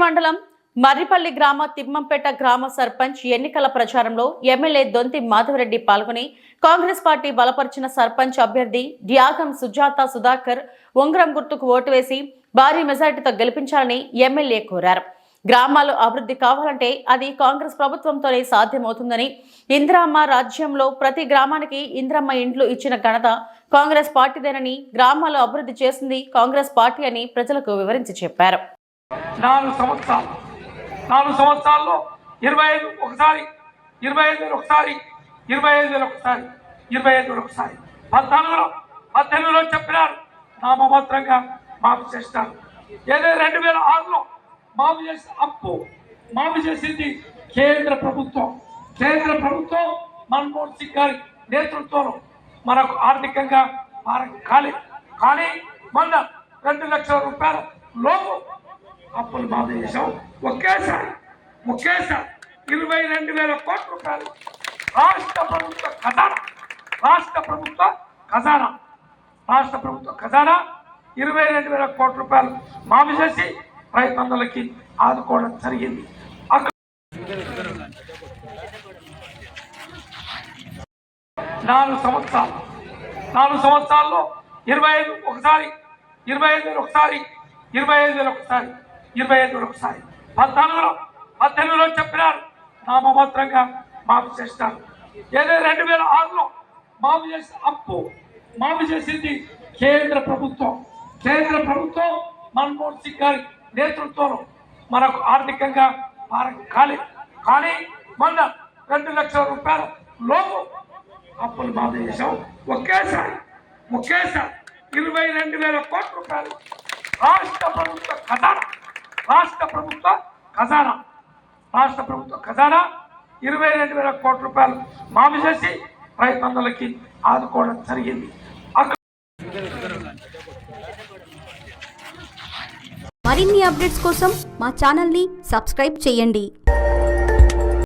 మండలం మర్రిపల్లి గ్రామ తిమ్మంపేట గ్రామ సర్పంచ్ ఎన్నికల ప్రచారంలో ఎమ్మెల్యే దొంతి మాధవరెడ్డి పాల్గొని కాంగ్రెస్ పార్టీ బలపరిచిన సర్పంచ్ అభ్యర్థి డ్యాగం సుజాత సుధాకర్ ఉంగరం గుర్తుకు ఓటు వేసి భారీ మెజార్టీతో గెలిపించాలని ఎమ్మెల్యే కోరారు. గ్రామాలు అభివృద్ధి కావాలంటే అది కాంగ్రెస్ ప్రభుత్వంతోనే సాధ్యమవుతుందని, ఇందిరమ్మ రాజ్యంలో ప్రతి గ్రామానికి ఇందిరమ్మ ఇండ్లు ఇచ్చిన ఘనత కాంగ్రెస్ పార్టీదేనని, గ్రామాలు అభివృద్ధి చేసింది కాంగ్రెస్ పార్టీ అని ప్రజలకు వివరించి చెప్పారు. 4 సంవత్సరాల్లో 25 ఒకసారి, 25 ఒకసారి, 25 ఒకసారి, 25 ఒకసారి, 18లో చెప్పినారు నామమాత్రంగా మాఫీ చేస్తారు. ఏదో 2006లో మాఫీ చేసిన అప్పు మాఫీ చేసింది కేంద్ర ప్రభుత్వం. మన్మోహన్ సింగ్ గారి నేతృత్వంలో మనకు ఆర్థికంగా కానీ మొన్న 2 లక్షల రూపాయల లోపు అప్పులు మాఫీ చేశాం. ఒకేసారి 22,000 కోట్ల రూపాయలు రాష్ట్ర ప్రభుత్వ ఖజానా 22,000 కోట్ల రూపాయలు మాఫీ చేసి రైతులందరికీ ఆదుకోవడం జరిగింది. నాలుగు సంవత్సరాల్లో 25 ఒకసారి, 25 ఒకసారి, 25 ఒకసారి, 25 ఒకసారి, 18లో చెప్పినారు నామమాత్రంగా మాఫీ చేస్తారు. ఏదో 2006లో మాఫీ చేసిన అప్పు మాఫీ చేసింది కేంద్ర ప్రభుత్వం. మన్మోహన్ సింగ్ గారి నేతృత్వంలో మనకు ఆర్థికంగా కానీ మొన్న 2 లక్షల రూపాయల లోపు అప్పులు మాఫీ చేశాం. ఒకేసారి 22,000 కోట్ల రూపాయలు రాష్ట్ర ప్రభుత్వ ఖజానా 22,000 కోట్ల రూపాయలు మాఫీ చేసి రైతులందరికీ ఆదుకోవడం జరిగింది. మరిన్ని అప్డేట్స్ కోసం మా ఛానల్ని సబ్స్క్రైబ్ చేయండి.